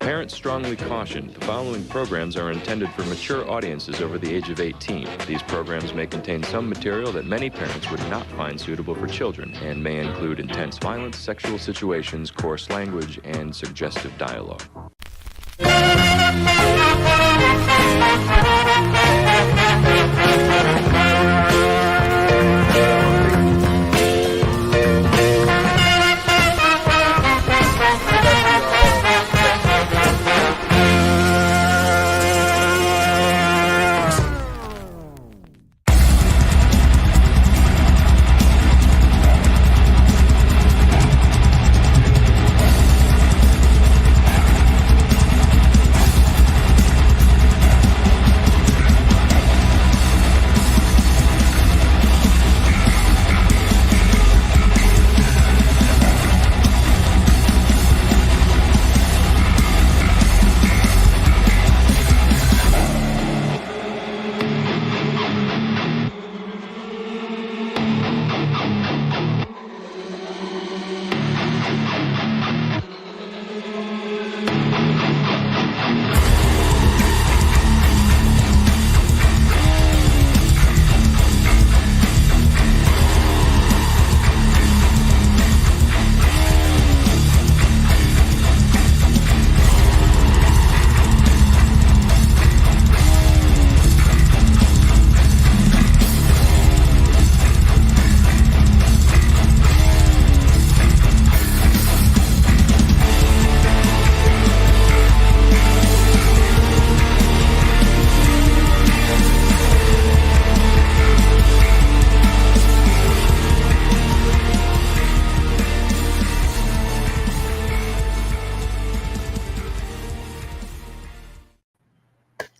Parents strongly caution the following programs are intended for mature audiences over the age of 18. These programs may contain some material that many parents would not find suitable for children and may include intense violence, sexual situations, coarse language, and suggestive dialogue.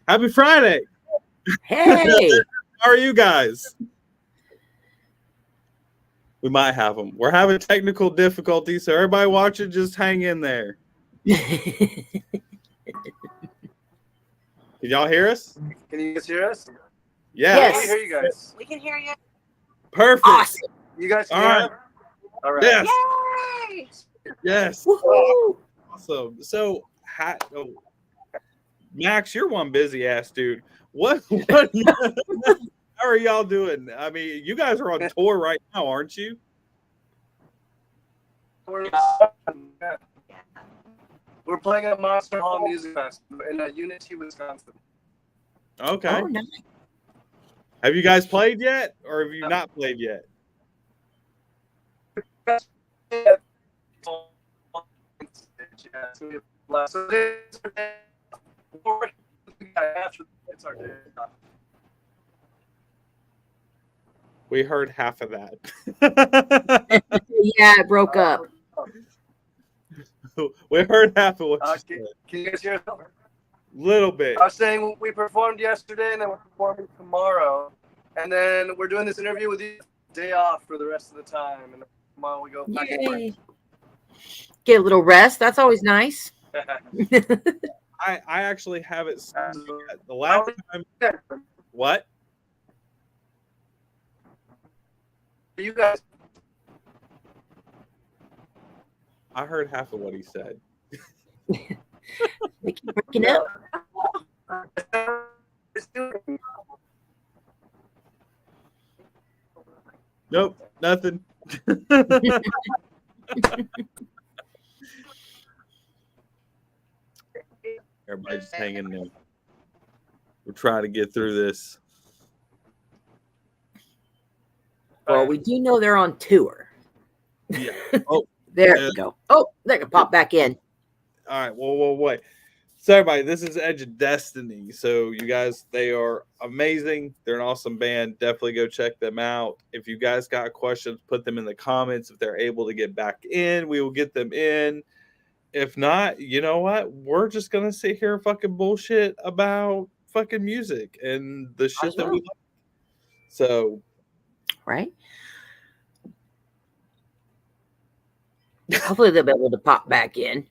Happy Friday. Hey. How are you guys? We might have them. We're having technical difficulties, so everybody watching, just hang in there. Can y'all hear us? Can you guys hear us? Yes. We can hear you guys. We can hear you. Perfect. Awesome. You guys can All hear right. us? All right. Yes. Yay! Yes. Woohoo. Awesome. So, Max, you're one busy ass dude. What how are y'all doing? I mean, you guys are on tour right now, aren't you? We're playing at Monster Hall Music Festival in Unity, Wisconsin. Okay. Oh, nice. Have you guys played yet, or have you not played yet? We heard half of that. Yeah, it broke up. We heard half of what you said. Can you guys hear us? Little bit. I was saying we performed yesterday, and then we're performing tomorrow, and then we're doing this interview with you day off for the rest of the time, and tomorrow we go back to work. Yay. Get a little rest. That's always nice. I actually have it. The last time. What? You guys. I heard half of what he said. They keep breaking up. Nope, nothing. Everybody just hang in there. We're trying to get through this. Well, we do know they're on tour. Yeah. Oh, There yeah. you go. Oh, they can pop back in. All right. Well, wait. So, everybody, this is Edge of Destiny. So, you guys, they are amazing. They're an awesome band. Definitely go check them out. If you guys got questions, put them in the comments. If they're able to get back in, we will get them in. If not, you know what? We're just going to sit here and fucking bullshit about fucking music and the shit that we like. So, Right? Hopefully they'll be able to pop back in.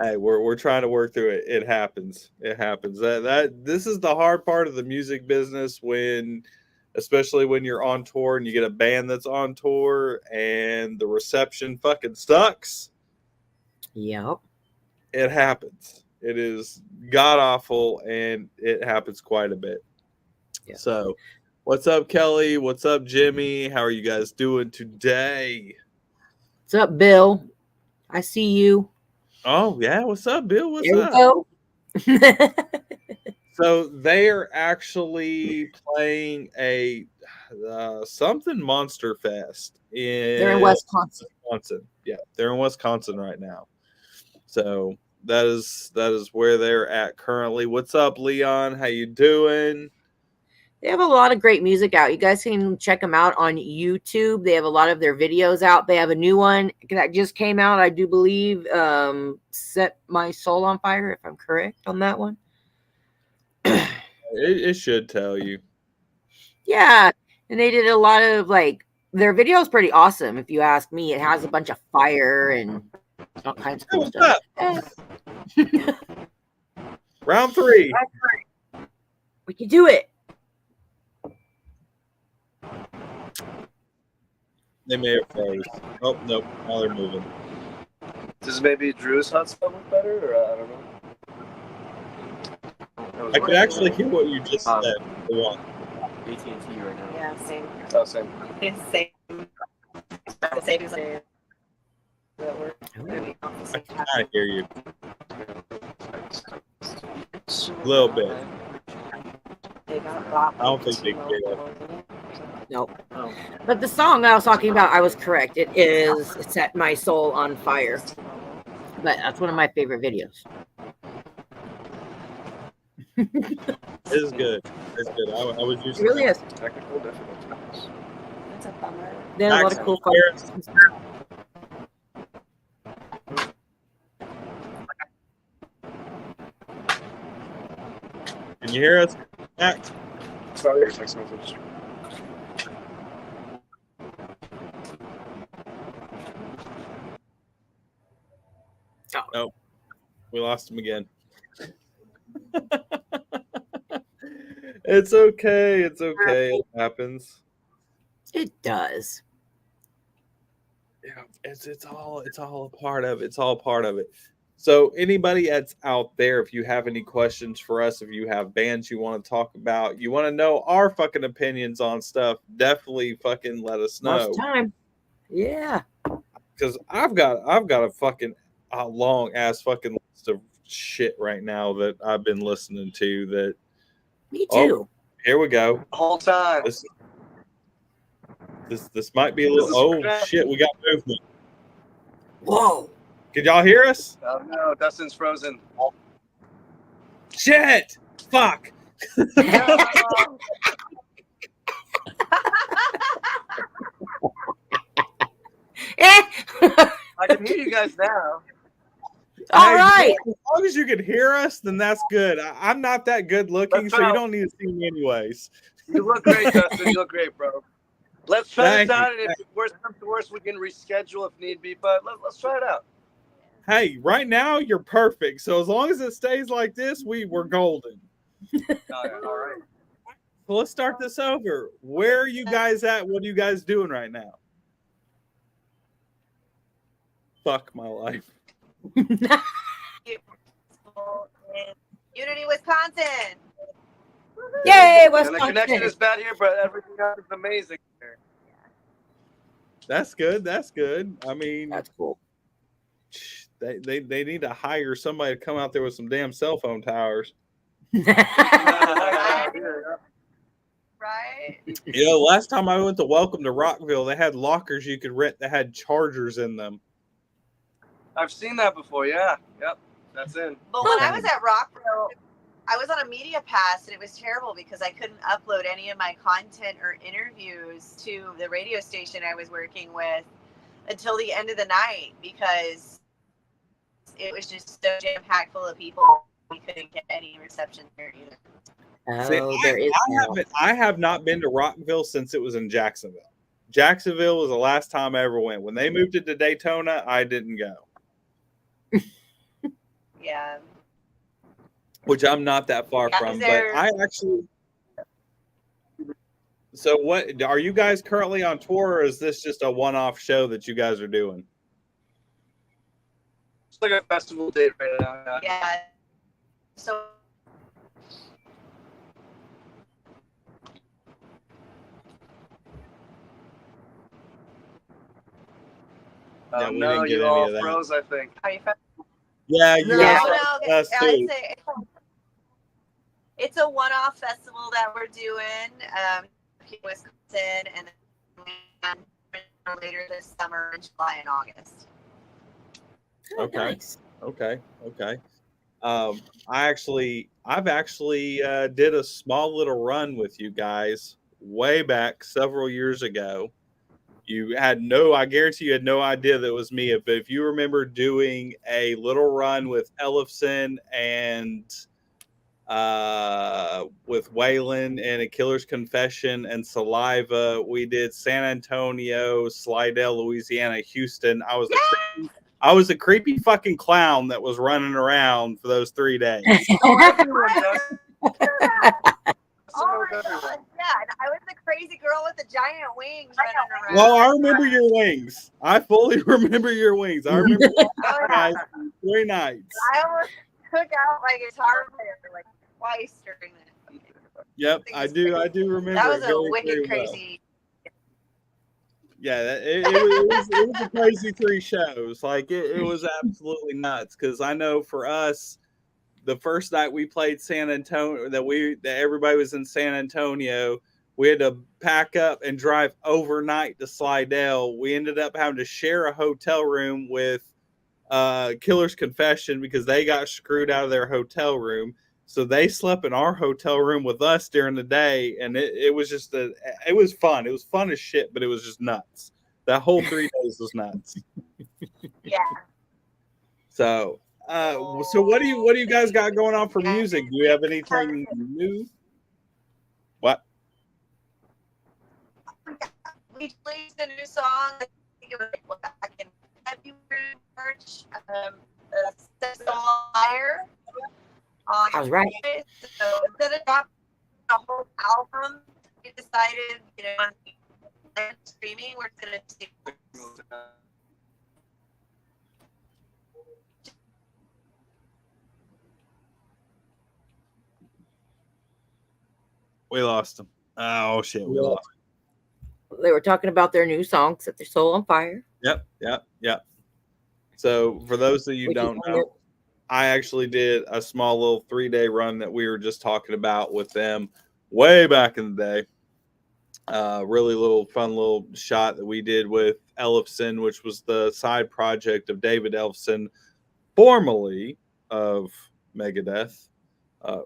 hey, we're trying to work through it. It happens. It happens. This is the hard part of the music business, when, especially when you're on tour and you get a band that's on tour and the reception fucking sucks. Yep. It happens. It is god awful, and it happens quite a bit. Yeah. So, what's up, Kelly? What's up, Jimmy? How are you guys doing today? What's up, Bill? I see you. Oh yeah, what's up, Bill? What's There up? we go. So they are actually playing a something Monster Fest They're in Wisconsin. Yeah, they're in Wisconsin right now. So that is where they're at currently. What's up, Leon? How you doing? They have a lot of great music out. You guys can check them out on YouTube. They have a lot of their videos out. They have a new one that just came out, I do believe, Set My Soul on Fire, if I'm correct on that one. It should tell you. Yeah, and they did a lot of, like, their video is pretty awesome, if you ask me. It has a bunch of fire and all kinds of cool What's stuff. up? Round 3. We can do it. They may have froze. Oh, nope. Now they're moving. Does maybe Drew's hot spot look better, or I don't know? I could actually hear what you just said. Go on. AT&T right now. Yeah, same. Oh, same. Same. Same as I. That work. I can kind of hear you. A little bit. I don't think they can get it. Nope. Oh. But the song I was talking about, I was correct. It is Set My Soul on Fire. But that's one of my favorite videos. It is good. It's good. I was It using really is. Technical difficulties. That's a bummer. They have a lot of cool fun. Can you hear us? Max? Sorry, your text message. Nope. We lost him again. It's okay. It's okay. It happens. It does. Yeah, it's all a part of it. It's all part of it. So anybody that's out there, if you have any questions for us, if you have bands you want to talk about, you want to know our fucking opinions on stuff, definitely fucking let us know. Much time. Yeah. Because I've got a fucking long ass fucking list of shit right now that I've been listening to. That Me too. Oh, here we go. The whole time. This might be a little. Oh shit, we got movement. Whoa. Could y'all hear us? Oh no, Dustin's frozen. Shit! Fuck! I can hear you guys now. All right. As long as you can hear us, then that's good. I'm not that good looking, Let's so you go. don't need to see me anyways. You look great, Dustin. You look great, bro. Let's try Thank this out, you. and if worst comes to worst, we can reschedule if need be. But let's try it out. Hey, right now you're perfect. So as long as it stays like this, we're golden. Oh, yeah. All right. So let's start this over. Where are you guys at? What are you guys doing right now? Fuck my life. Unity, Wisconsin. Yay, And the connection Wisconsin. is bad here, but everything else is amazing here. That's good. That's good. I mean, That's cool. they need to hire somebody to come out there with some damn cell phone towers. Right? You know, last time I went to Welcome to Rockville, they had lockers you could rent that had chargers in them. I've seen that before. Yeah. Yep. That's in. But when I was at Rockville, I was on a media pass, and it was terrible because I couldn't upload any of my content or interviews to the radio station I was working with until the end of the night because it was just so jam-packed full of people. We couldn't get any reception there either. Oh, there is. now. I have not been to Rockville since it was in Jacksonville. Jacksonville was the last time I ever went. When they moved it to Daytona, I didn't go. Yeah. Which I'm not that far Yeah, from, but they're- I actually. So, what are you guys currently on tour, or is this just a one-off show that you guys are doing? It's like a festival date right now. Yeah. So Yeah, we no, didn't get you any all of that. froze, I think. are you Yeah, you No. guys no, us too. It's a one-off festival that we're doing here in Wisconsin, and then later this summer in July and August. Okay. Nice. Okay. I've actually did a small little run with you guys way back several years ago. I guarantee you had no idea that it was me. But if you remember doing a little run with Ellefson and with Waylon and A Killer's Confession and Saliva, we did San Antonio, Slidell, Louisiana, Houston. I was a creepy fucking clown that was running around for those 3 days. Everyone does. Oh my God, yeah, and I was the crazy girl with the giant wings running around. Well, I remember your wings. I fully remember your wings. I remember Oh, yeah. guys 3 nights. I almost took out my guitar player like twice during that. Yep, I do remember. That was it very, a wicked very well. crazy. Yeah, it was a crazy 3 shows. Like it was absolutely nuts. Because I know for us, the first night we played San Antonio, that everybody was in San Antonio, we had to pack up and drive overnight to Slidell. We ended up having to share a hotel room with Killer's Confession because they got screwed out of their hotel room. So they slept in our hotel room with us during the day, and it was just it was fun. It was fun as shit, but it was just nuts. That whole 3 days was nuts. Yeah. So what do you guys got going on for music? Do you have anything new? What? We released a new song. I think it was back in February, March. Sex on Fire. I was right. So instead of dropping a whole album, we decided, on streaming, we're gonna take. We lost them. Oh shit, we lost them. They were talking about their new song, Set Their Soul on Fire. Yep. So for those of you who don't know, I actually did a small little 3-day run that we were just talking about with them way back in the day. Really fun little shot that we did with Ellefson, which was the side project of David Ellefson, formerly of Megadeth.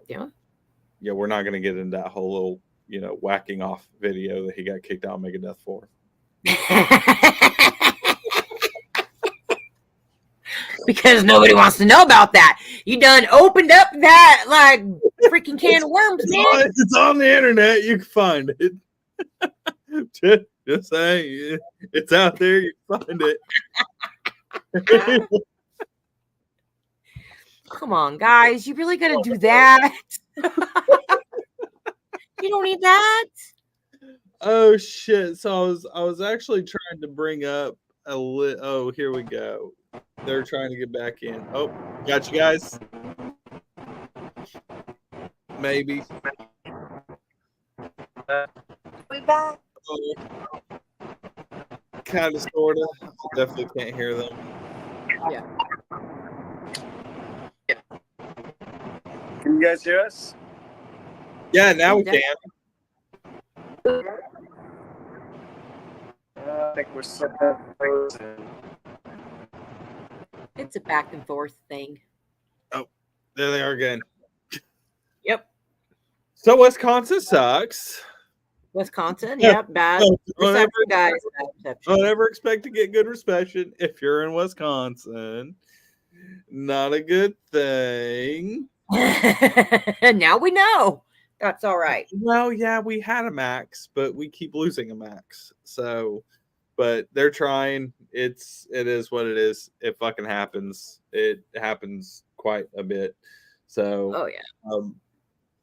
Yeah, we're not going to get into that whole little, whacking off video that he got kicked out of Megadeth for. Because nobody wants to know about that. You done opened up that like freaking can of worms, man. It's on the internet. You can find it. Just saying, it's out there. You can find it. Come on, guys. You really got to do that? You don't need that. Oh shit! So I was actually trying to bring up oh, here we go. They're trying to get back in. Oh, got you guys. Maybe. We back. Oh. Kind of, sort of. Definitely can't hear them. Yeah. Can you guys hear us? Yeah, now we can. I think we're so frozen. It's a back and forth thing. Oh, there they are again. Yep. So Wisconsin sucks. Wisconsin, yep, bad reception, guys. Bad reception. Don't ever expect to get good reception if you're in Wisconsin. Not a good thing. Now we know. That's all right. Well, yeah, we had a max, but we keep losing a max. So, but they're trying. It is what it is. It fucking happens. It happens quite a bit. So, oh yeah.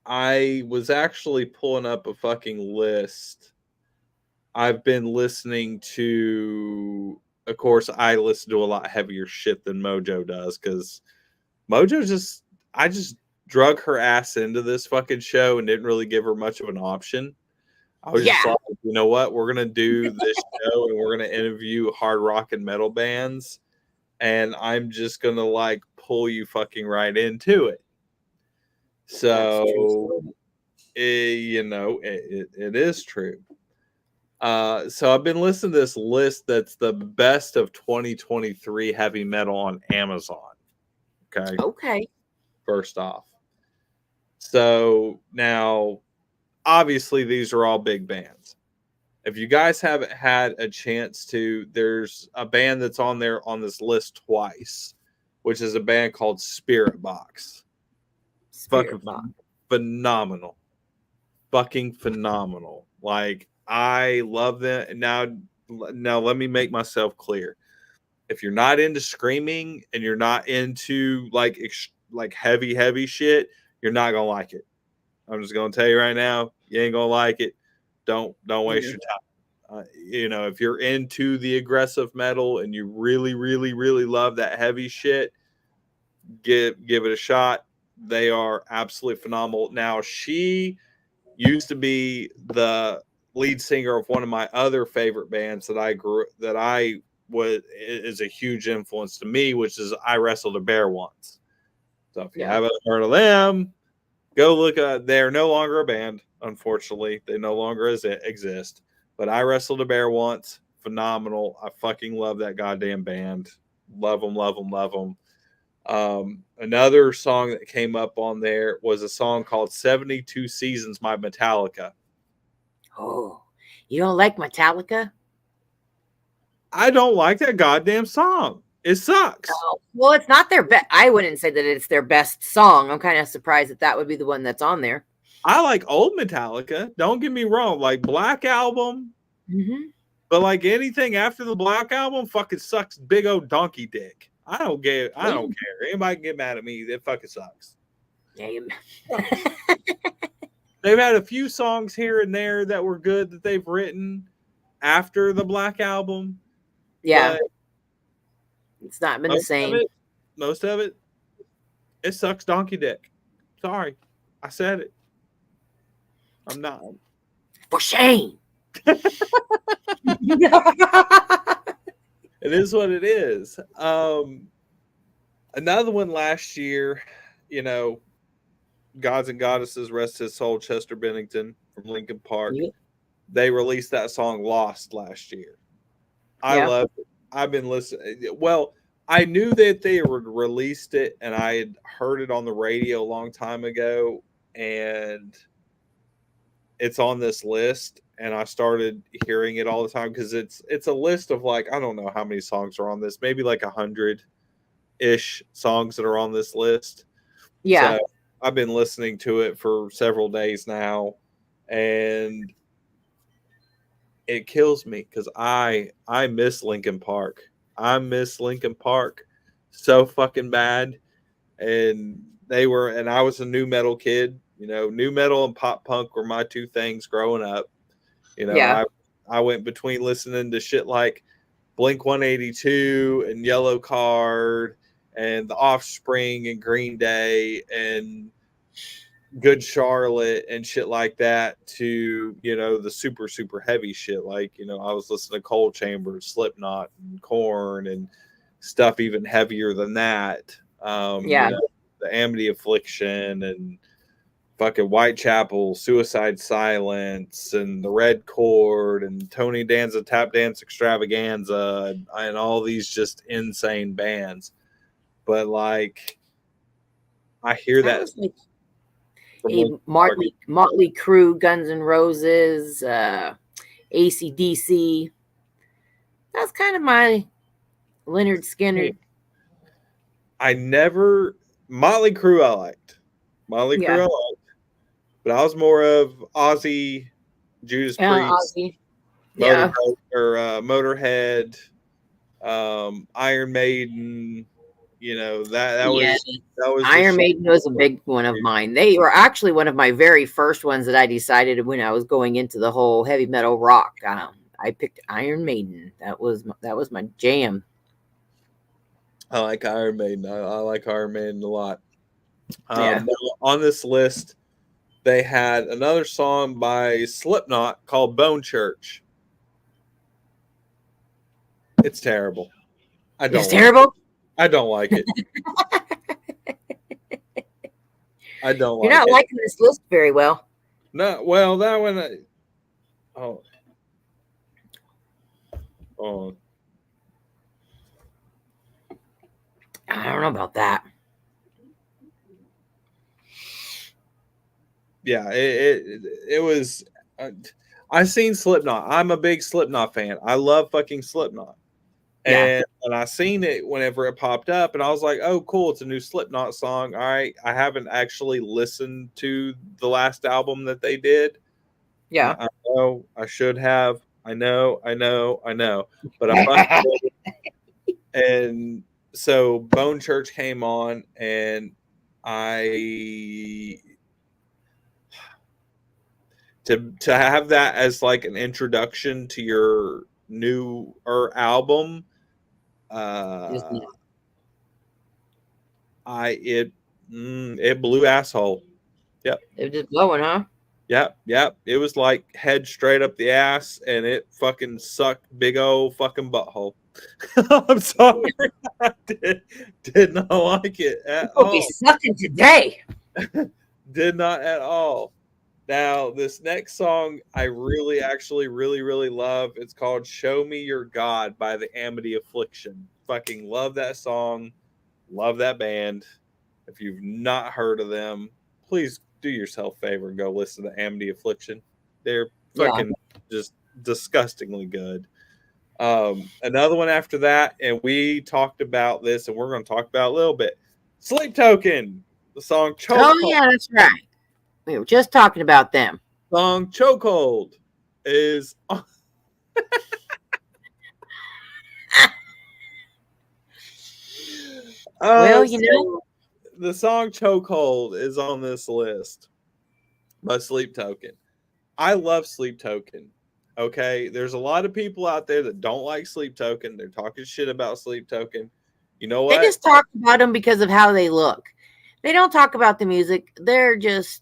I was actually pulling up a fucking list. I've been listening to, of course, I listen to a lot heavier shit than Mojo does because Mojo drug her ass into this fucking show and didn't really give her much of an option. I was just like, you know what? We're going to do this show and we're going to interview hard rock and metal bands. And I'm just going to like pull you fucking right into it. So, it is true. So I've been listening to this list that's the best of 2023 heavy metal on Amazon. Okay. First off. So now, obviously, these are all big bands. If you guys haven't had a chance to, there's a band that's on there on this list twice, which is a band called Spirit Box. Fucking phenomenal. Fucking phenomenal. Like, I love them. Now let me make myself clear. If you're not into screaming and you're not into like heavy shit, you're not gonna like it. I'm just gonna tell you right now, you ain't gonna like it. Don't waste your time. If you're into the aggressive metal and you really, really, really love that heavy shit, give it a shot. They are absolutely phenomenal. Now, she used to be the lead singer of one of my other favorite bands that is a huge influence to me, which is I Wrestled a Bear Once. So if you haven't heard of them, go look at. They're no longer a band, unfortunately. They no longer exist. But I Wrestled a Bear Once. Phenomenal. I fucking love that goddamn band. Love them, love them, love them. Another song that came up on there was a song called 72 Seasons by Metallica. Oh, you don't like Metallica? I don't like that goddamn song. It sucks. Oh, well, it's not their best. I wouldn't say that it's their best song. I'm kind of surprised that would be the one that's on there. I like old Metallica. Don't get me wrong. Like Black Album. Mm-hmm. But like anything after the Black Album fucking sucks big old donkey dick. I don't care. Anybody can get mad at me. It fucking sucks. Damn. They've had a few songs here and there that were good that they've written after the Black Album. Yeah. It's not been the same. Most of it, it sucks donkey dick. Sorry. I said it. I'm not. For shame. It is what it is. Another one last year, Gods and Goddesses, rest his soul, Chester Bennington from Linkin Park. Yeah. They released that song Lost last year. I love it. I've been listening. Well, I knew that they released it and I had heard it on the radio a long time ago, and it's on this list. And I started hearing it all the time because it's a list of like, I don't know how many songs are on this, maybe like 100-ish songs that are on this list. Yeah. So I've been listening to it for several days now, and it kills me because I miss Linkin Park. I miss Linkin Park so fucking bad. And I was a new metal kid. New metal and pop punk were my two things growing up. I went between listening to shit like Blink-182 and Yellow Card and The Offspring and Green Day and Good Charlotte and shit like that to, the super, super heavy shit. Like, I was listening to Cold Chamber, Slipknot, and Korn and stuff even heavier than that. The Amity Affliction and fucking Whitechapel, Suicide Silence, and the Red Chord, and Tony Danza Tap Dance Extravaganza, and all these just insane bands. But like, I hear that. Motley Crue, Guns N' Roses, AC/DC. That's kind of my Leonard Skinner. Motley Crue I liked. But I was more of Ozzy, Judas Priest, Motorhead, Iron Maiden. That was Iron Maiden was a big one of mine. They were actually one of my very first ones that I decided when I was going into the whole heavy metal rock. I picked Iron Maiden. That was my jam. I like Iron Maiden. I like Iron Maiden a lot. Yeah. On this list, they had another song by Slipknot called Bone Church. It's terrible. I don't. It's terrible. I don't like it. I don't You're like not it. liking this list very well. No, well, that one. Oh. Oh. I don't know about that. Yeah, it was. I seen Slipknot. I'm a big Slipknot fan. I love fucking Slipknot. Yeah. And I seen it whenever it popped up, and I was like, "Oh, cool! It's a new Slipknot song." All right, I haven't actually listened to the last album that they did. Yeah. I know I should have. I know, but I fucking did. And so Bone Church came on, and to have that as like an introduction to your new album. It blew asshole. Yep. It was just blowing, huh? Yep. It was like head straight up the ass, and it fucking sucked big old fucking butthole. I'm sorry, I did not like it at all. Be sucking today. Did not at all. Now, this next song I really love. It's called Show Me Your God by the Amity Affliction. Fucking love that song. Love that band. If you've not heard of them, please do yourself a favor and go listen to Amity Affliction. They're fucking just disgustingly good. Another one after that, and we talked about this, and we're going to talk about it a little bit. Sleep Token, the song Chokehold. Oh, yeah, that's right. We were just talking about them. Song Chokehold is on. Well, you know, the song Chokehold is on this list by Sleep Token. I love Sleep Token. Okay, there's a lot of people out there that don't like Sleep Token. They're talking shit about Sleep Token. You know what? They just talk about them because of how they look. They don't talk about the music. They're just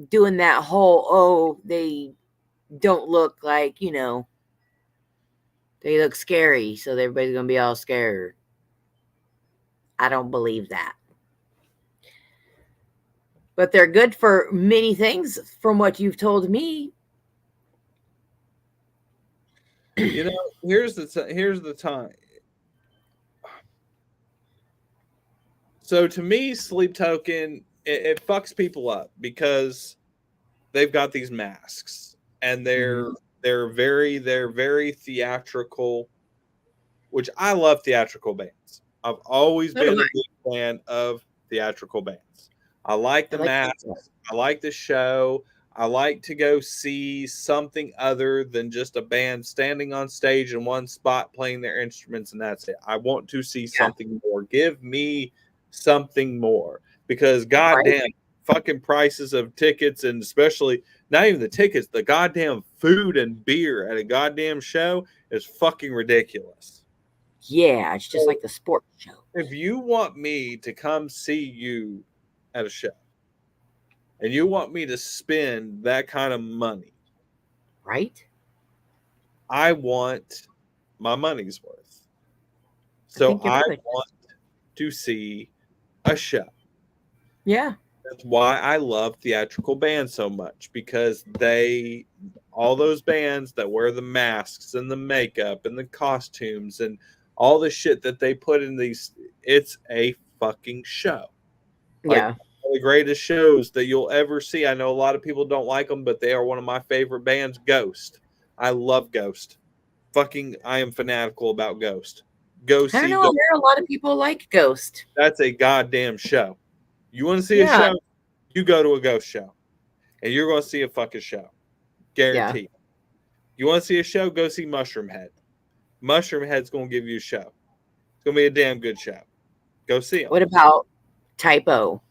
doing that whole, they don't look like, they look scary, so everybody's going to be all scared. I don't believe that. But they're good for many things from what you've told me. Here's the time. So to me, Sleep Token, it fucks people up because they've got these masks and they're very theatrical, which I love theatrical bands. I've always been a big fan of theatrical bands. I like the masks. I like the show. I like to go see something other than just a band standing on stage in one spot playing their instruments, and that's it. I want to see something more. Give me something more, because goddamn fucking prices of tickets, and especially not even the tickets, the goddamn food and beer at a goddamn show is fucking ridiculous. Yeah, it's just like the sports show. If you want me to come see you at a show and you want me to spend that kind of money, right? I want my money's worth. So I want to see a show. Yeah. That's why I love theatrical bands so much, because all those bands that wear the masks and the makeup and the costumes and all the shit that they put in these, it's a fucking show. Yeah. The greatest shows that you'll ever see. I know a lot of people don't like them, but they are one of my favorite bands, Ghost. I love Ghost. I am fanatical about Ghost. Go see. I know. I hear a lot of people like Ghost. That's a goddamn show. You want to see a show? You go to a Ghost show, and you're going to see a fucking show, guaranteed. Yeah. You want to see a show? Go see Mushroom Head. Mushroom Head's going to give you a show. It's going to be a damn good show. Go see them. What about Typo?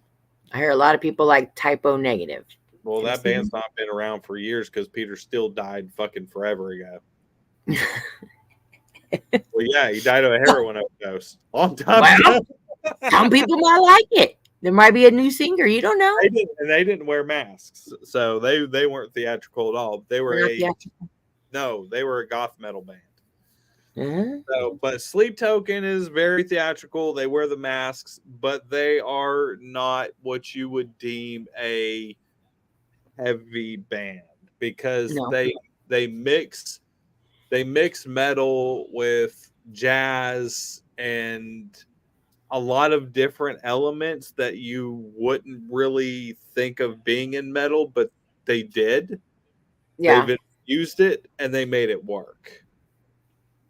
I hear a lot of people like Typo Negative. Well, that band's not been around for years because Peter Steele died fucking forever ago. Well, yeah, he died of a heroin overdose. Long time ago. Some people might like it. There might be a new singer. You don't know. They didn't wear masks, so they weren't theatrical at all. They were they were a goth metal band. So, but Sleep Token is very theatrical. They wear the masks, but they are not what you would deem a heavy band because they mix metal with jazz and a lot of different elements that you wouldn't really think of being in metal, but they did. Yeah. They've used it and they made it work.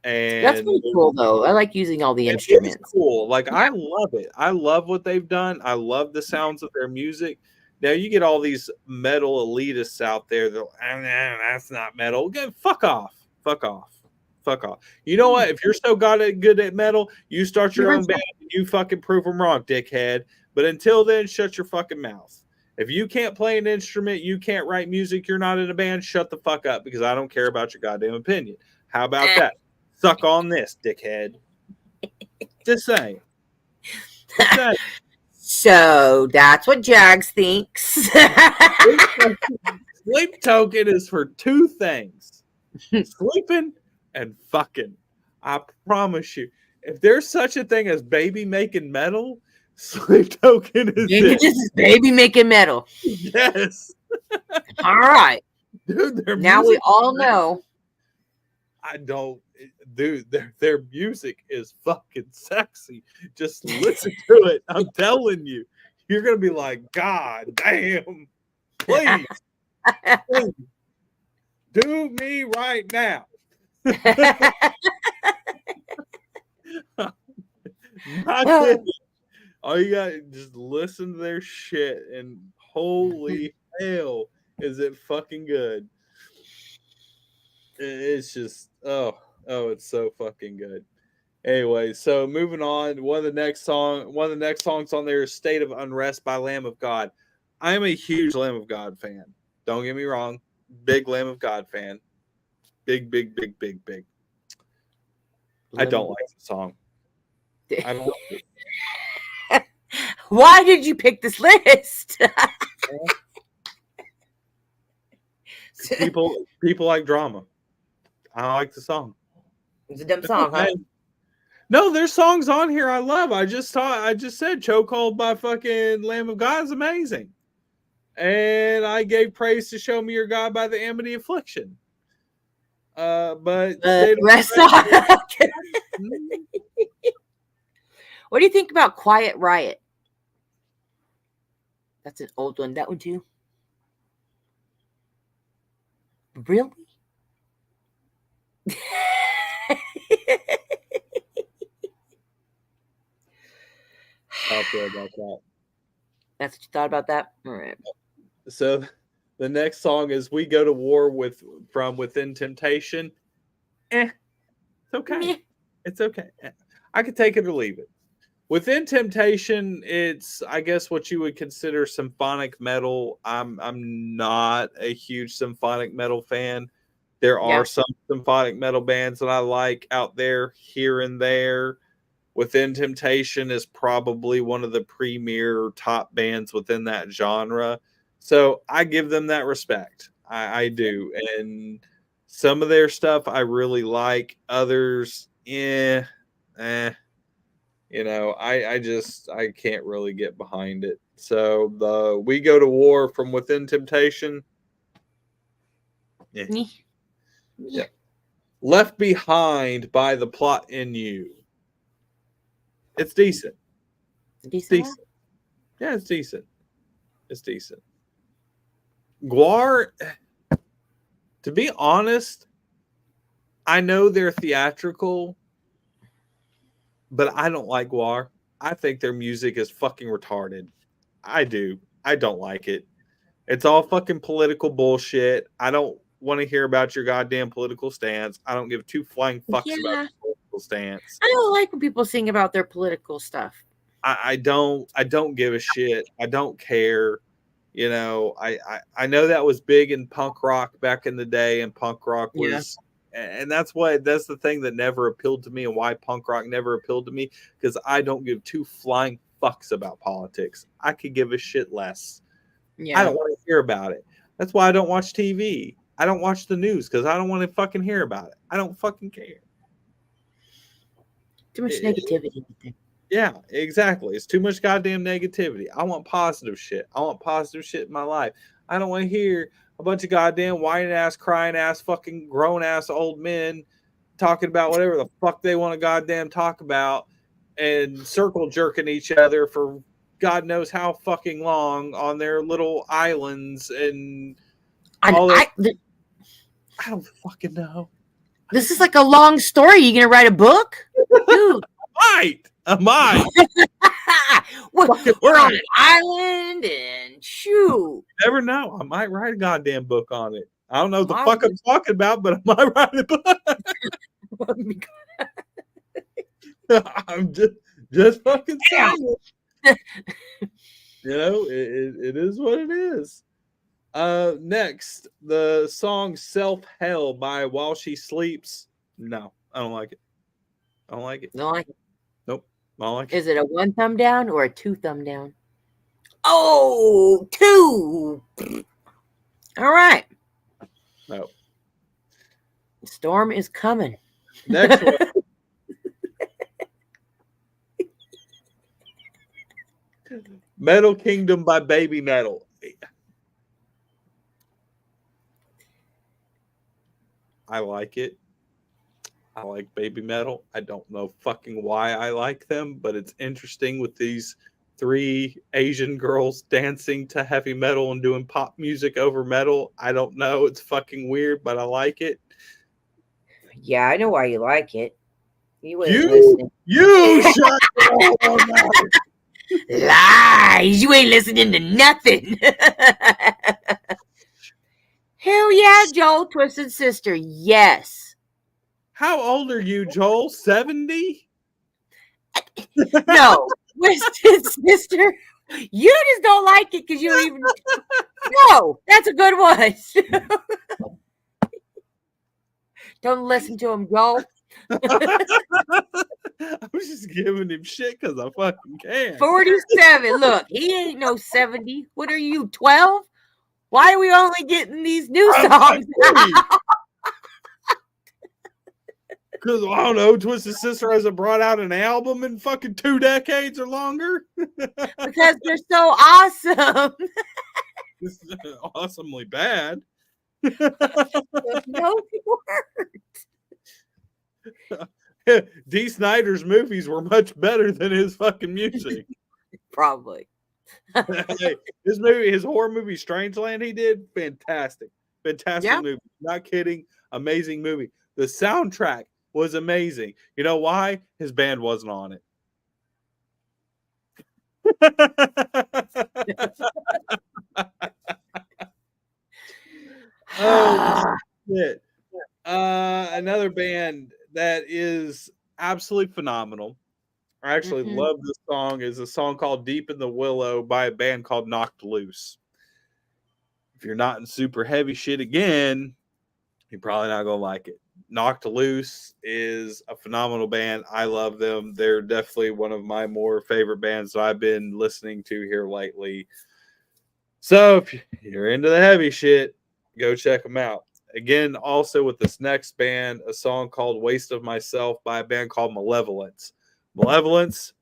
And that's pretty cool though. I like using all the instruments. It's cool. Like I love it. I love what they've done. I love the sounds of their music. Now you get all these metal elitists out there. They're like, that's not metal. Fuck off. Fuck off. Fuck off. You know what? If you're so good at metal, you start your own band and you fucking prove them wrong, dickhead. But until then, shut your fucking mouth. If you can't play an instrument, you can't write music, you're not in a band, shut the fuck up because I don't care about your goddamn opinion. How about that? Suck on this, dickhead. Just saying. So that's what Jags thinks. Sleep Token is for two things: sleeping and fucking. I promise you. If there's such a thing as baby making metal, Sleep Token is it. This is baby making metal. Yes. All right. Dude, now we all know. I don't, dude. Their music is fucking sexy. Just listen to it. I'm telling you, you're gonna be like, God damn, please, do me right now. All you got just listen to their shit, and holy hell, is it fucking good? It's just it's so fucking good. Anyway, so moving on, one of the next songs on there is "State of Unrest" by Lamb of God. I am a huge Lamb of God fan. Don't get me wrong, big Lamb of God fan. Big. I don't like the song. I don't like it. Why did you pick this list? People like drama. I don't like the song. It's a dumb song, huh? No, there's songs on here I love. I just said Chokehold by fucking Lamb of God is amazing. And I gave praise to Show Me Your God by the Amity Affliction. But rest on. What do you think about Quiet Riot? That's an old one. That one too. Really? I'll feel about that. That's what you thought about that? All right. So the next song is "We Go to War" from Within Temptation. It's okay. It's okay. I could take it or leave it. Within Temptation, it's, I guess, what you would consider symphonic metal. I'm not a huge symphonic metal fan. There are some symphonic metal bands that I like out there here and there. Within Temptation is probably one of the premier top bands within that genre. So I give them that respect. I do. And some of their stuff I really like. Others, You know, I can't really get behind it. So the "We Go to War" from Within Temptation. Yeah. "Left Behind" by The Plot in You. It's decent. Decent. Yeah, it's decent. It's decent. Guar, to be honest, I know they're theatrical, but I don't like Guar. I think their music is fucking retarded. I do. I don't like it. It's all fucking political bullshit. I don't want to hear about your goddamn political stance. I don't give two flying fucks about your political stance. I don't like when people sing about their political stuff. I don't give a shit. I don't care. You know, I know that was big in punk rock back in the day, and punk rock was and that's the thing that never appealed to me, and why punk rock never appealed to me, because I don't give two flying fucks about politics. I could give a shit less. Yeah. I don't want to hear about it. That's why I don't watch TV. I don't watch the news because I don't want to fucking hear about it. I don't fucking care. Too much negativity. Yeah, exactly. It's too much goddamn negativity. I want positive shit. I want positive shit in my life. I don't want to hear a bunch of goddamn whining ass, crying ass, fucking grown ass old men talking about whatever the fuck they want to goddamn talk about and circle jerking each other for God knows how fucking long on their little islands and all that. I don't fucking know. This is like a long story. You gonna write a book, dude? I might. We're on an island, and shoot. You never know. I might write a goddamn book on it. I don't know what the fuck I'm talking about, but I might write a book. I'm just fucking saying. You know, it is what it is. Next, the song Self Hell by While She Sleeps. No, I don't like it. I don't like it. Don't like it. Nope. I don't like it. Is it a 1 thumb down or a 2 thumb down? Oh, 2. All right. No. The storm is coming. Next one. Metal Kingdom by Baby Metal. I like it. I like Baby Metal. I don't know fucking why I like them, but it's interesting with these 3 Asian girls dancing to heavy metal and doing pop music over metal. I don't know. It's fucking weird, but I like it. Yeah, I know why you like it. You ain't listening. You shut up. Lies. You ain't listening to nothing. Hell yeah, Joel, Twisted Sister. Yes. How old are you, Joel? 70? No, Twisted Sister. You just don't like it because you don't even. No, that's a good one. Don't listen to him, Joel. I was just giving him shit because I fucking can. 47. Look, he ain't no 70. What are you, 12? Why are we only getting these new songs? Because, I don't know, Twisted Sister hasn't brought out an album in fucking 2 decades or longer. Because they're so awesome. This is awesomely bad. No words. D. Snyder's movies were much better than his fucking music. Probably. Hey, his horror movie Strangeland he did, fantastic. Fantastic movie. Not kidding. Amazing movie. The soundtrack was amazing. You know why? His band wasn't on it. Oh shit. Another band that is absolutely phenomenal. I actually love this song. Is a song called Deep in the Willow by a band called Knocked Loose. If you're not in super heavy shit again, you're probably not gonna like it. Knocked Loose is a phenomenal band. I love them. They're definitely one of my more favorite bands that I've been listening to here lately. So if you're into the heavy shit, go check them out. Again, also with this next band, a song called Waste of Myself by a band called Malevolence. Malevolence,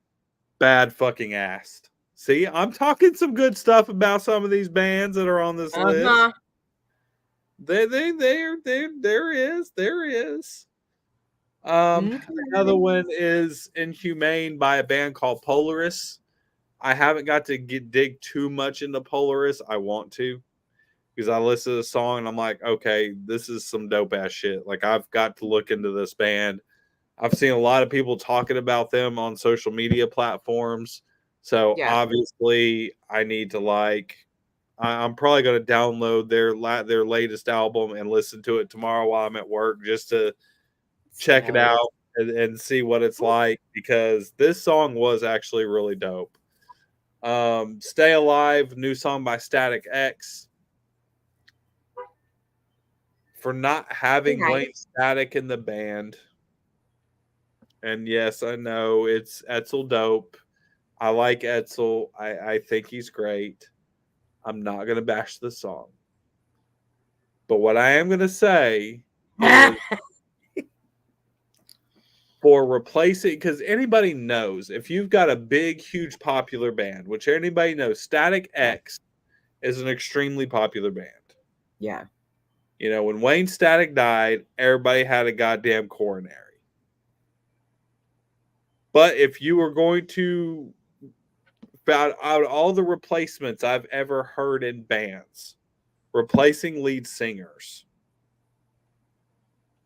bad fucking ass. See, I'm talking some good stuff about some of these bands that are on this list. There is. Another one is Inhumane by a band called Polaris. I haven't got to dig too much into Polaris. I want to. Because I listen to the song and I'm like, okay, this is some dope ass shit. Like, I've got to look into this band. I've seen a lot of people talking about them on social media platforms. So obviously I need to I'm probably going to download their latest album and listen to it tomorrow while I'm at work just to check it out and see what it's like, because this song was actually really dope. Stay Alive, new song by Static X. For not having Wayne Static in the band. And yes, I know it's Etzel dope. I like Edsel. I think he's great. I'm not going to bash the song. But what I am going to say is for replacing, because anybody knows if you've got a big, huge, popular band, which anybody knows, Static X is an extremely popular band. Yeah. You know, when Wayne Static died, everybody had a goddamn coronary. But if you were going to, out all the replacements I've ever heard in bands, replacing lead singers,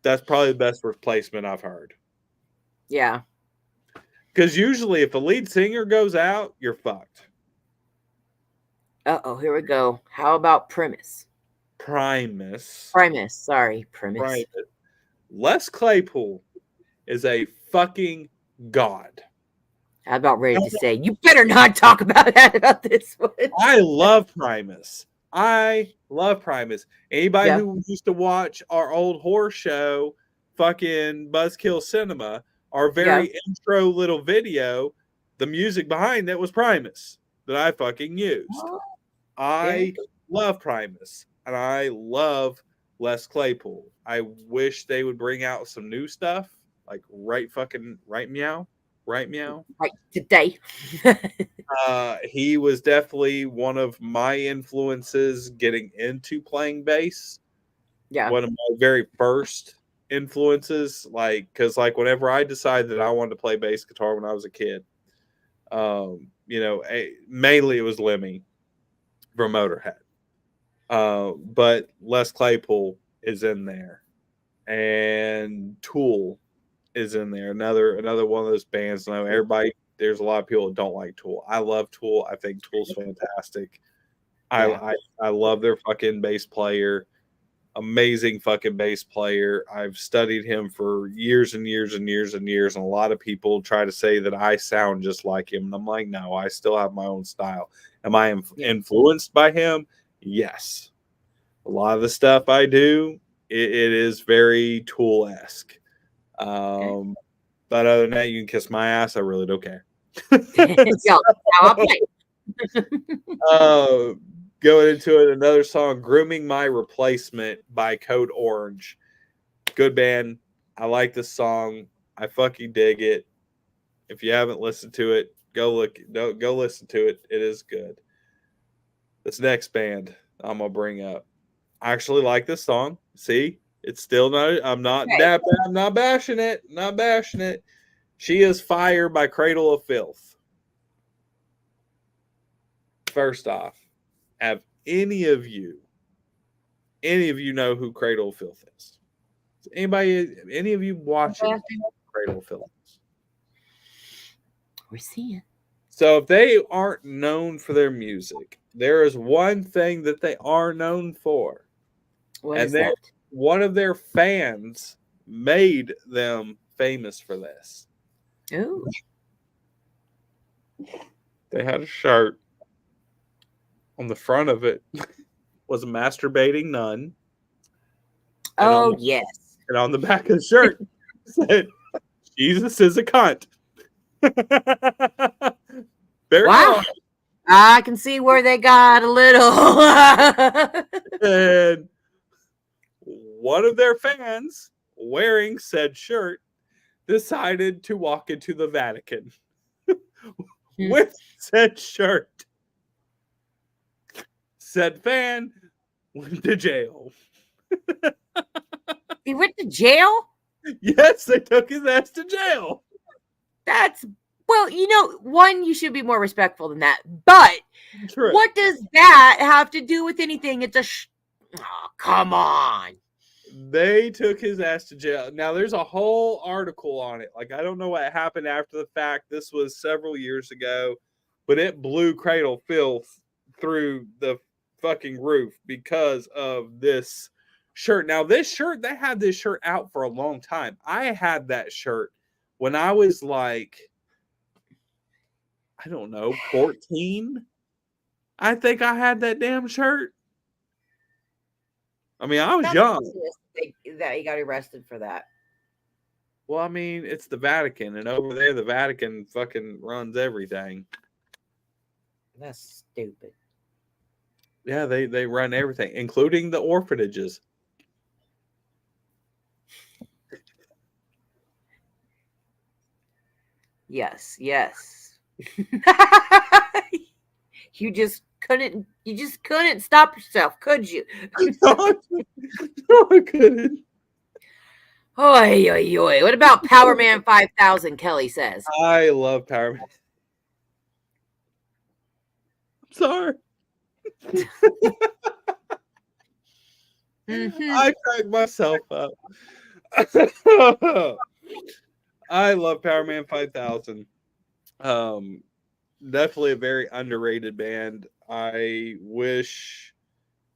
that's probably the best replacement I've heard. Yeah. Because usually if a lead singer goes out, you're fucked. Uh-oh, here we go. How about Primus? Primus. Sorry, Primus. Les Claypool is a fucking god. I'm about ready to say, you better not talk about this one. I love Primus. Anybody who used to watch our old horror show, fucking Buzzkill Cinema, our very intro little video, the music behind that was Primus that I fucking used. I love Primus, and I love Les Claypool. I wish they would bring out some new stuff, like right meow. Right today. He was definitely one of my influences getting into playing bass. Yeah. One of my very first influences, because whenever I decided that I wanted to play bass guitar when I was a kid, mainly it was Lemmy from Motorhead. But Les Claypool is in there, and Tool is in there. Another one of those bands. I know everybody. There's a lot of people that don't like Tool. I love Tool. I think Tool's fantastic. I love their fucking bass player. Amazing fucking bass player. I've studied him for years and years and years and years. And a lot of people try to say that I sound just like him. And I'm like, no, I still have my own style. Am I influenced by him? Yes. A lot of the stuff I do, it is very Tool-esque. But other than that, you can kiss my ass. I really don't care. Going into it, another song, Grooming My Replacement by Code Orange. Good band. I like this song. I fucking dig it. If you haven't listened to it, go listen to it. It is good. This next band I'm gonna bring up. I actually like this song. See? It's still not. I'm not bashing it. Not bashing it. She Is Fire by Cradle of Filth. First off, have any of you know who Cradle of Filth is? Any of you watching Cradle of Filth? We're seeing. So if they aren't known for their music, there is one thing that they are known for. What is that? One of their fans made them famous for this. Ooh. They had a shirt. On the front of it was a masturbating nun. Yes. And on the back of the shirt said, Jesus is a cunt. Very wow. I can see where they got a little. And one of their fans, wearing said shirt, decided to walk into the Vatican with said shirt. Said fan went to jail. He went to jail? Yes, they took his ass to jail. Well, you should be more respectful than that. But True. What does that have to do with anything? It's oh, come on. They took his ass to jail. Now, there's a whole article on it. I don't know what happened after the fact. This was several years ago, but it blew Cradle Filth through the fucking roof because of this shirt. Now, this shirt, they had this shirt out for a long time. I had that shirt when I was 14. I think I had that damn shirt. I mean, I was young. That he got arrested for that. Well, I mean, it's the Vatican, and over there, the Vatican fucking runs everything. That's stupid. Yeah, they run everything, including the orphanages. Yes, yes. You just couldn't stop yourself, could you? No, I couldn't. Oi, oi, oi. What about Power Man 5000? Kelly says. I love Power Man. I'm sorry. I cracked myself up. I love Power Man 5000. Definitely a very underrated band. I wish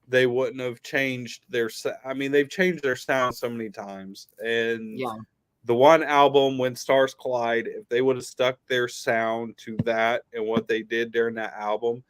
they wouldn't have changed their. I mean, they've changed their sound so many times, and Yeah. the one album, When Stars Collide, if they would have stuck their sound to that and what they did during that album,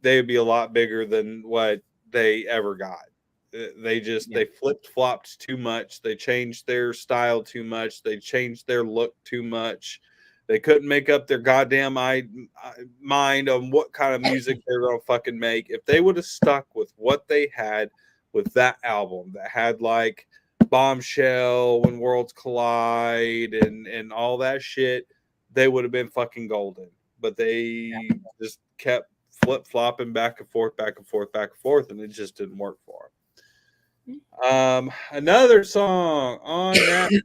they would be a lot bigger than what they ever got. They flipped flopped too much. They changed their style too much. They changed their look too much. They couldn't make up their goddamn mind on what kind of music they were gonna fucking make. If they would have stuck with what they had with that album, that had like Bombshell, When Worlds Collide, and all that shit, they would have been fucking golden. But they just kept flip flopping back and forth, back and forth, back and forth, and it just didn't work for them. Another song on that list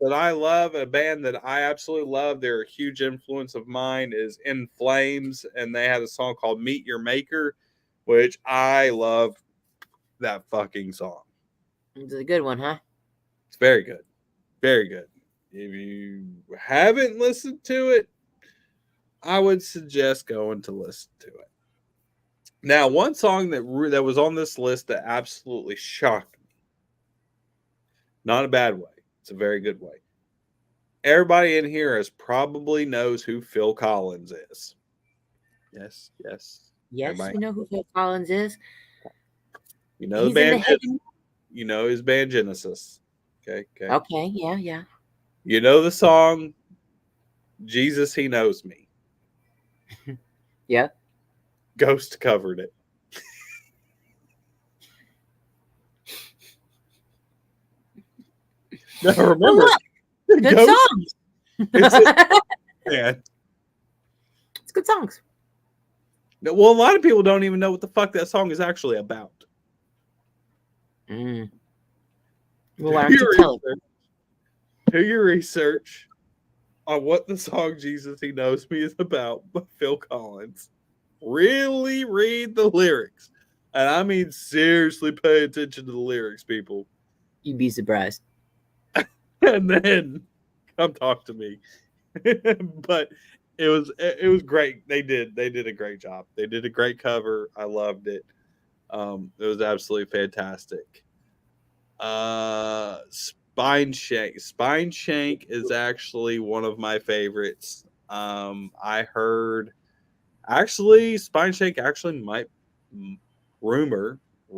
that I love, a band that I absolutely love, they're a huge influence of mine, is In Flames, and they had a song called Meet Your Maker, which I love that fucking song. It's a good one, huh? It's very good. Very good. If you haven't listened to it, I would suggest going to listen to it. Now, one song that was on this list that absolutely shocked me. Not a bad way. It's a very good way. Everybody in here probably knows who Phil Collins is. Yes, yes. Yes, Everybody, we know who Phil Collins is. you know He's the in band. the hidden. You know his band Genesis. Okay. Okay, yeah. You know the song Jesus, He Knows Me. Yeah. Ghost covered it. Now remember, Good Ghost, songs. man. It's good songs. Well, a lot of people don't even know what the fuck that song is actually about. Well, why don't you tell it? Do your research on what the song Jesus He Knows Me is about by Phil Collins. Really read the lyrics. And I mean seriously pay attention to the lyrics, people. You'd be surprised. And then come talk to me. But it was great. They did a great job. They did a great cover. I loved it. It was absolutely fantastic. Spine Shank is actually one of my favorites. I heard actually Spine Shank actually might rumor I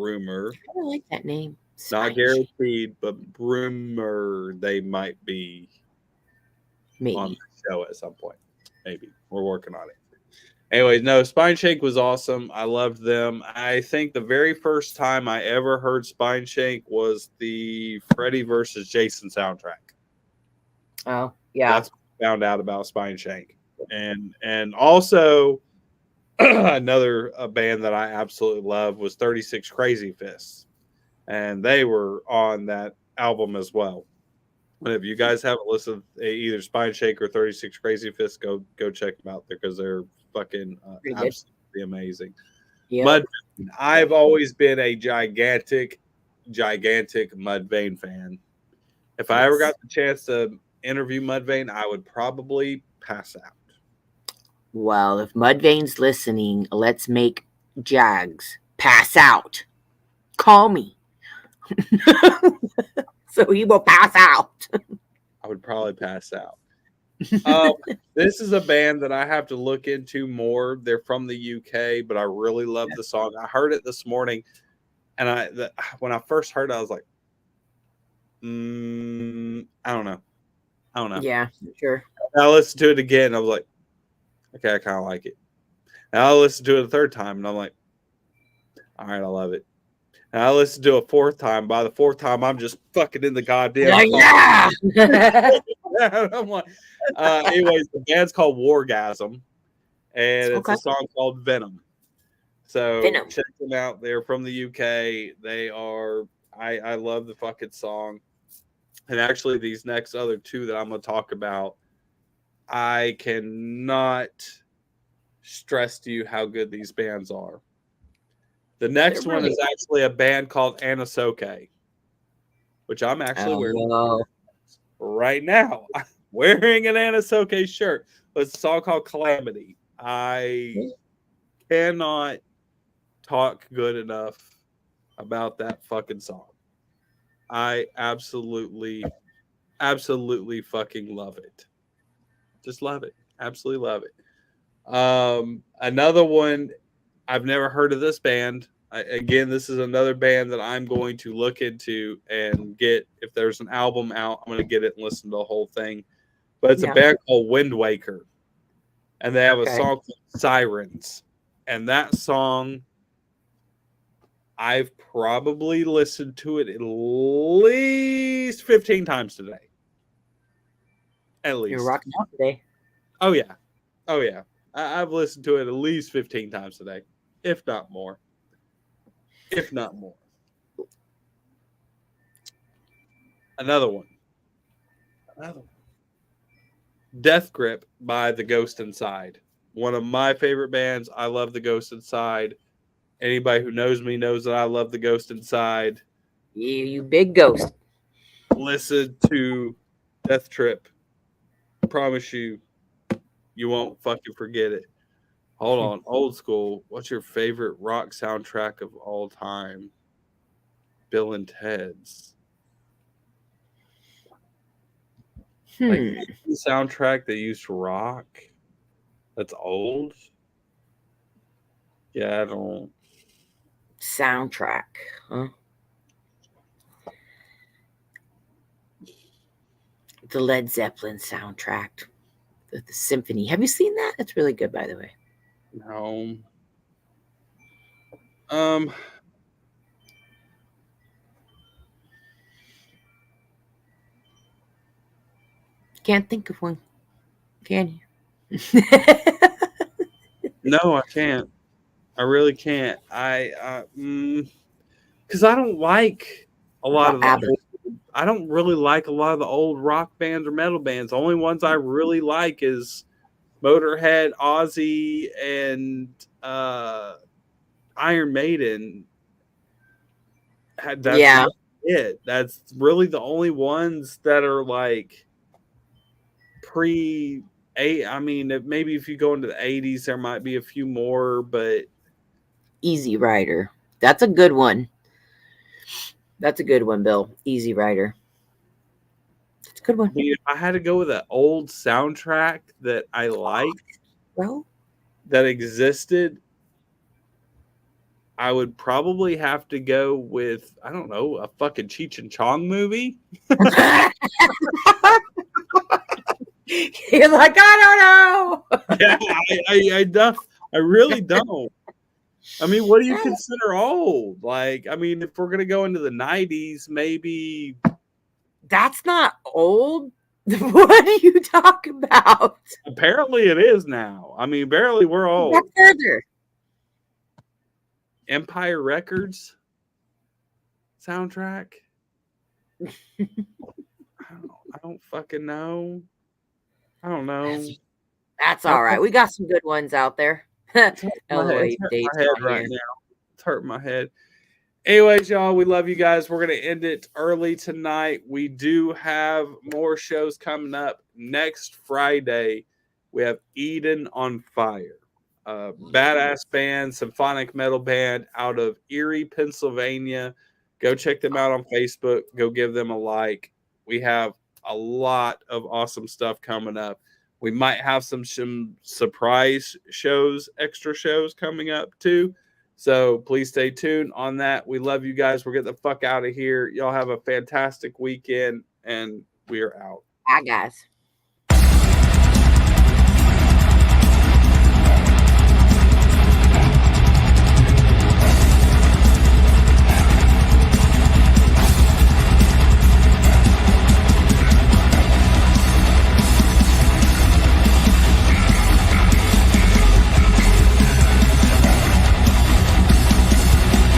don't like that name. not Spine guaranteed, but rumor they might be Maybe. on the show at some point. Maybe we're working on it. Anyways, no, Spine Shake was awesome. I loved them. I think the very first time I ever heard Spine Shake was the Freddy versus Jason soundtrack. Oh, yeah. That's what I found out about Spine Shake. And also another band that I absolutely love was 36 Crazy Fists. And they were on that album as well. And if you guys haven't listened to either Spine Shake or 36 Crazy Fists, go check them out there because they're fucking absolutely amazing. Yep. Mudvayne. I've always been a gigantic Mudvayne fan. If I ever got the chance to interview Mudvayne, I would probably pass out. Well, if Mudvayne's listening, let's make Jags pass out. Call me. So he will pass out. I would probably pass out. This is a band that I have to look into more. They're from the UK, but I really love the song. I heard it this morning, and when I first heard it, I was like, I don't know. Yeah, sure. I listened to it again. I was like, okay, I kind of like it. And I listened to it a third time, and I'm like, all right, I love it. And I listened to it a fourth time. By the fourth time, I'm just fucking in the goddamn Like, car. yeah. I'm like, anyways, the band's called Wargasm, and it's Okay. a song called Venom. So Venom. check them out. They're from the UK. They are. I love the fucking song. And actually, these next other two that I'm going to talk about, I cannot stress to you how good these bands are. The next They're one really is actually a band called Anasoke, which I'm actually wearing no. right now. I'm wearing an Anasoke shirt. It's a song called Calamity. I cannot talk good enough about that fucking song. I absolutely fucking love it. Just love it. Absolutely love it. Another one, I've never heard of this band. Again, this is another band that I'm going to look into and get. If there's an album out, I'm going to get it and listen to the whole thing. But it's a band called Wind Waker, and they have a song called Sirens. And that song, I've probably listened to it at least 15 times today. At least. You're rocking out today. Oh, yeah. Oh, yeah. I've listened to it at least 15 times today, if not more. If not more. Another one. Death Grip by The Ghost Inside. One of my favorite bands. I love The Ghost Inside. Anybody who knows me knows that I love The Ghost Inside. You big ghost. Listen to Death Trip. I promise you, you won't fucking forget it. Hold on. Old school. What's your favorite rock soundtrack of all time? Bill and Ted's. Like the soundtrack they used to rock. That's old. Yeah, I don't. Soundtrack, huh? The Led Zeppelin soundtrack, the symphony. Have you seen that? It's really good, by the way. No. Can't think of one. Can you? No, I can't. I really can't. Because I don't like a lot of the I don't really like a lot of the old rock bands or metal bands. The only ones I really like is Motorhead, Ozzy, and Iron Maiden. That's it. That's really the only ones that are like I mean, maybe if you go into the 80s, there might be a few more, but Easy Rider. That's a good one. That's a good one, Bill. Easy Rider. It's a good one. I mean, if I had to go with an old soundtrack that I liked, that existed, I would probably have to go with, I don't know, a fucking Cheech and Chong movie. You're like, I don't know. Yeah, I don't. I really don't. I mean, what do you consider old? Like, I mean, if we're gonna go into the 90s, maybe. That's not old. What are you talking about? Apparently, it is now. I mean, barely we're old. That's further. Empire Records soundtrack. I don't fucking know. I don't know. That's all right. We got some good ones out there. It's hurting my head right now. It's hurting my head. Anyways, y'all, we love you guys. We're going to end it early tonight. We do have more shows coming up. Next Friday, we have Eden on Fire. Badass band, symphonic metal band out of Erie, Pennsylvania. Go check them out on Facebook. Go give them a like. We have a lot of awesome stuff coming up. We might have some surprise shows, extra shows coming up too. So please stay tuned on that. We love you guys. We're getting the fuck out of here. Y'all have a fantastic weekend, and we are out. Bye, guys.